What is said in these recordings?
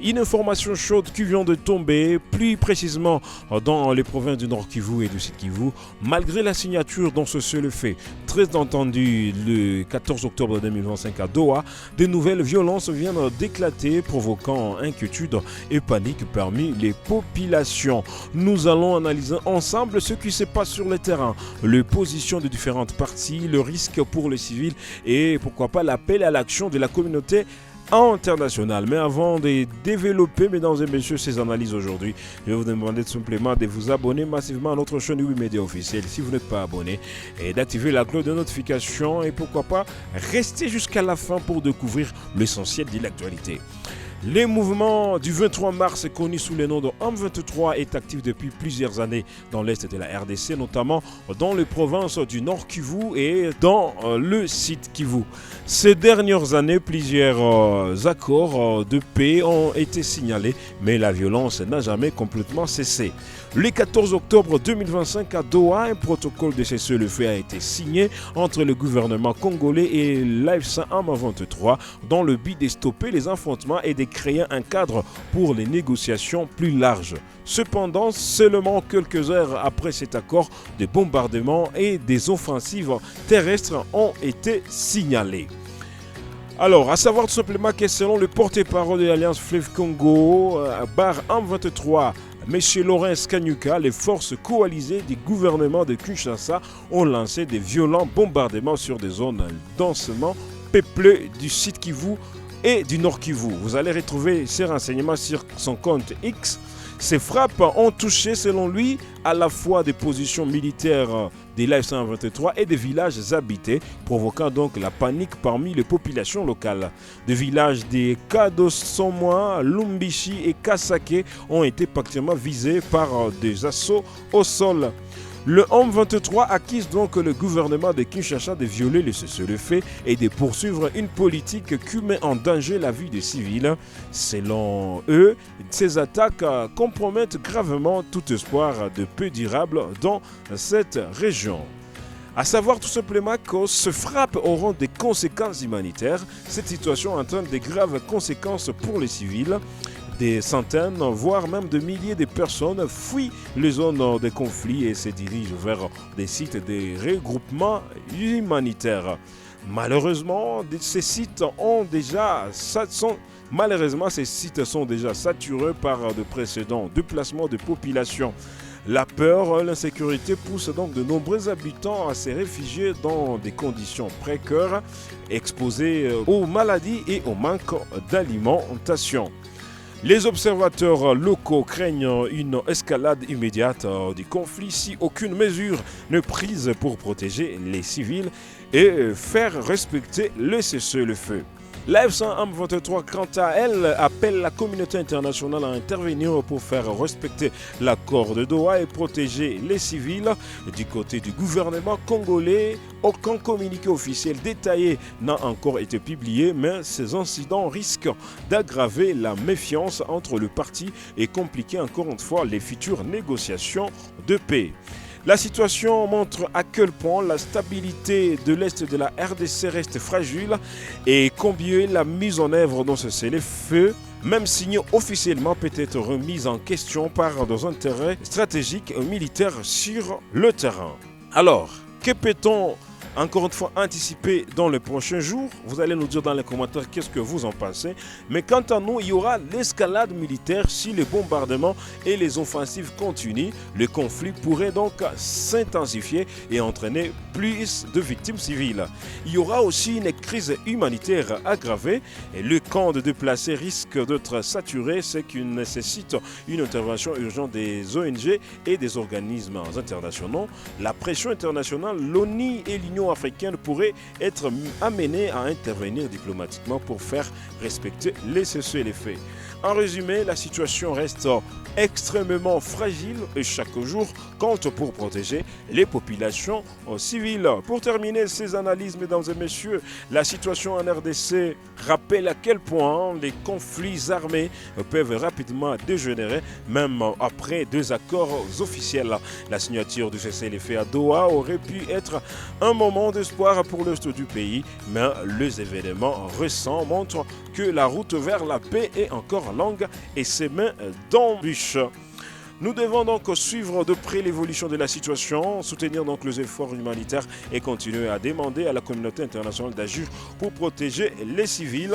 Une information chaude qui vient de tomber, plus précisément dans les provinces du Nord Kivu et du Sud Kivu, malgré la signature dont ce seul fait très entendu le 14 octobre 2025 à Doha, de nouvelles violences viennent d'éclater, provoquant inquiétude et panique parmi les populations. Nous allons analyser ensemble ce qui se passe sur le terrain, les positions de différentes parties, le risque pour les civils et pourquoi pas l'appel à l'action de la communauté internationale. Mais avant de développer, mesdames et messieurs, ces analyses aujourd'hui, je vais vous demander tout simplement de vous abonner massivement à notre chaîne Wikimedia officielle si vous n'êtes pas abonné et d'activer la cloche de notification et pourquoi pas rester jusqu'à la fin pour découvrir l'essentiel de l'actualité. Les mouvements du 23 mars, connu sous le nom de M23, est actif depuis plusieurs années dans l'est de la RDC, notamment dans les provinces du Nord Kivu et dans le Sud Kivu. Ces dernières années, plusieurs accords de paix ont été signalés, mais la violence n'a jamais complètement cessé. Le 14 octobre 2025 à Doha, un protocole de cessez-le-feu a été signé entre le gouvernement congolais et l'AFC M23 dans le but de stopper les affrontements et de créer un cadre pour les négociations plus larges. Cependant, seulement quelques heures après cet accord, des bombardements et des offensives terrestres ont été signalés. Alors, à savoir tout simplement que selon le porte-parole de l'Alliance Fleuve Congo, barre M23, M. Laurent Kanyuka, les forces coalisées du gouvernement de Kinshasa ont lancé des violents bombardements sur des zones densément peuplées du Sud Kivu et du Nord Kivu. Vous allez retrouver ces renseignements sur son compte X. Ces frappes ont touché, selon lui, à la fois des positions militaires des l'AFC M23 et des villages habités, provoquant donc la panique parmi les populations locales. Des villages des Kadosomwa, Lumbishi et Kasake ont été particulièrement visés par des assauts au sol. Le M23 accuse donc le gouvernement de Kinshasa de violer le cessez-le-feu et de poursuivre une politique qui met en danger la vie des civils. Selon eux, ces attaques compromettent gravement tout espoir de paix durable dans cette région. À savoir tout simplement que ces frappes auront des conséquences humanitaires. Cette situation entraîne de graves conséquences pour les civils. Des centaines, voire même de milliers de personnes fuient les zones de conflit et se dirigent vers des sites de regroupement humanitaire. Malheureusement, ces sites sont déjà saturés par de précédents déplacements de population. La peur, l'insécurité poussent donc de nombreux habitants à se réfugier dans des conditions précaires, exposés aux maladies et au manque d'alimentation. Les observateurs locaux craignent une escalade immédiate du conflit si aucune mesure n'est prise pour protéger les civils et faire respecter le cessez-le-feu. L'AFC M23, quant à elle, appelle la communauté internationale à intervenir pour faire respecter l'accord de Doha et protéger les civils. Du côté du gouvernement congolais, aucun communiqué officiel détaillé n'a encore été publié, mais ces incidents risquent d'aggraver la méfiance entre les parties et compliquer encore une fois les futures négociations de paix. La situation montre à quel point la stabilité de l'Est de la RDC reste fragile et combien la mise en œuvre dans ce cessez-le-feu, même signé officiellement, peut être remise en question par des intérêts stratégiques et militaires sur le terrain. Alors, que peut-on encore une fois anticiper dans les prochains jours? Vous allez nous dire dans les commentaires qu'est-ce que vous en pensez. Mais quant à nous, il y aura l'escalade militaire si les bombardements et les offensives continuent. Le conflit pourrait donc s'intensifier et entraîner plus de victimes civiles. Il y aura aussi une crise humanitaire aggravée et le camp de déplacés risque d'être saturé, ce qui nécessite une intervention urgente des ONG et des organismes internationaux. La pression internationale, l'ONU et l'Union africaine pourraient être amenées à intervenir diplomatiquement pour faire respecter les cessez-le-feu. En résumé, la situation reste extrêmement fragile et chaque jour compte pour protéger les populations civiles. Pour terminer ces analyses, mesdames et messieurs, la situation en RDC rappelle à quel point les conflits armés peuvent rapidement dégénérer, même après deux accords officiels. La signature du cessez-le-feu à Doha aurait pu être un moment d'espoir pour l'est du pays, mais les événements récents montrent que la route vers la paix est encore leur langue et ses mains d'embûche. Nous devons donc suivre de près l'évolution de la situation, soutenir donc les efforts humanitaires et continuer à demander à la communauté internationale d'agir pour protéger les civils.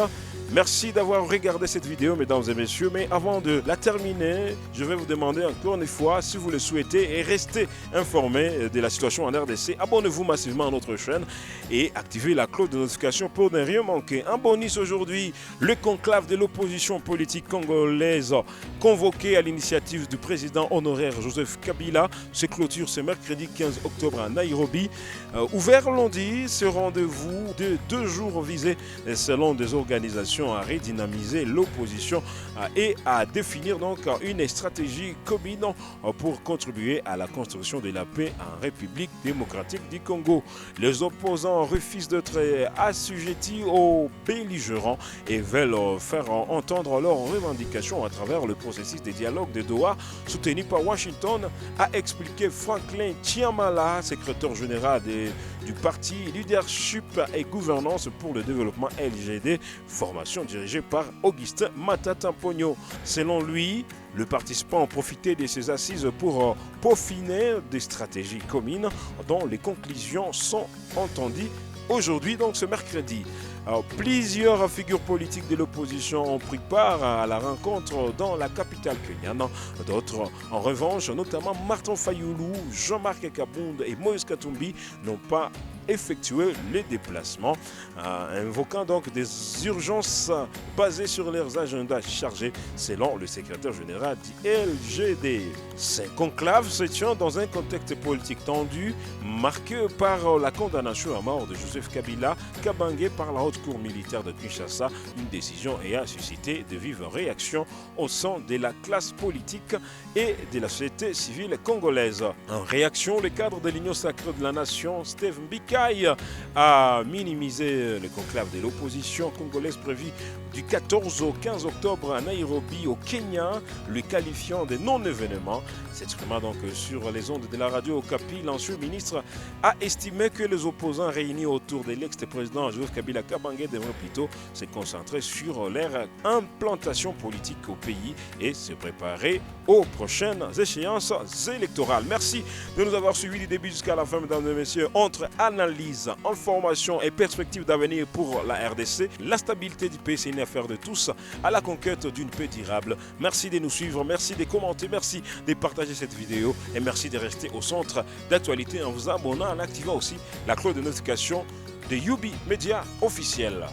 Merci d'avoir regardé cette vidéo, mesdames et messieurs. Mais avant de la terminer, je vais vous demander encore une fois, si vous le souhaitez, et restez informés de la situation en RDC, abonnez-vous massivement à notre chaîne et activez la cloche de notification pour ne rien manquer. En bonus aujourd'hui, le conclave de l'opposition politique congolaise convoqué à l'initiative du président honoraire Joseph Kabila se clôture ce mercredi 15 octobre à Nairobi. Ouvert lundi, ce rendez-vous de 2 jours visé selon des organisations à redynamiser l'opposition et à définir donc une stratégie commune pour contribuer à la construction de la paix en République démocratique du Congo. Les opposants refusent d'être assujettis aux belligérants et veulent faire entendre leurs revendications à travers le processus de dialogue de Doha soutenu par Washington, a expliqué Franklin Chiamala, secrétaire général du parti Leadership et Gouvernance pour le développement LGD, formation dirigée par Augustin Matata-Pogno. Selon lui, le participant a profité de ces assises pour peaufiner des stratégies communes dont les conclusions sont entendues aujourd'hui, donc ce mercredi. Alors, plusieurs figures politiques de l'opposition ont pris part à la rencontre dans la capitale kenyane. D'autres, en revanche, notamment Martin Fayoulou, Jean-Marc Kabound et Moïse Katumbi, n'ont pas effectué les déplacements, invoquant donc des urgences basées sur leurs agendas chargés, selon le secrétaire général du LGD. Ces conclaves se tient dans un contexte politique tendu, marqué par la condamnation à mort de Joseph Kabila, Kabange par la haute cour militaire de Kinshasa, une décision ayant suscité de vives réactions au sein de la classe politique et de la société civile congolaise. En réaction, le cadre de l'Union sacrée de la nation, Steve Mbiki, a minimisé le conclave de l'opposition congolaise prévu du 14 au 15 octobre à Nairobi au Kenya, le qualifiant de non-événement. S'exprimant donc sur les ondes de la radio Okapi, l'ancien ministre a estimé que les opposants réunis autour de l'ex-président Joseph Kabila Kabange devraient plutôt se concentrer sur leur implantation politique au pays et se préparer aux prochaines échéances électorales. Merci de nous avoir suivis du début jusqu'à la fin, mesdames et messieurs. Entre analyse, information et perspectives d'avenir pour la RDC, la stabilité du pays, c'est une affaire de tous, à la conquête d'une paix durable. Merci de nous suivre, merci de commenter, merci de partager cette vidéo et merci de rester au centre d'actualité en vous abonnant, en activant aussi la cloche de notification de Yubi Media officiel.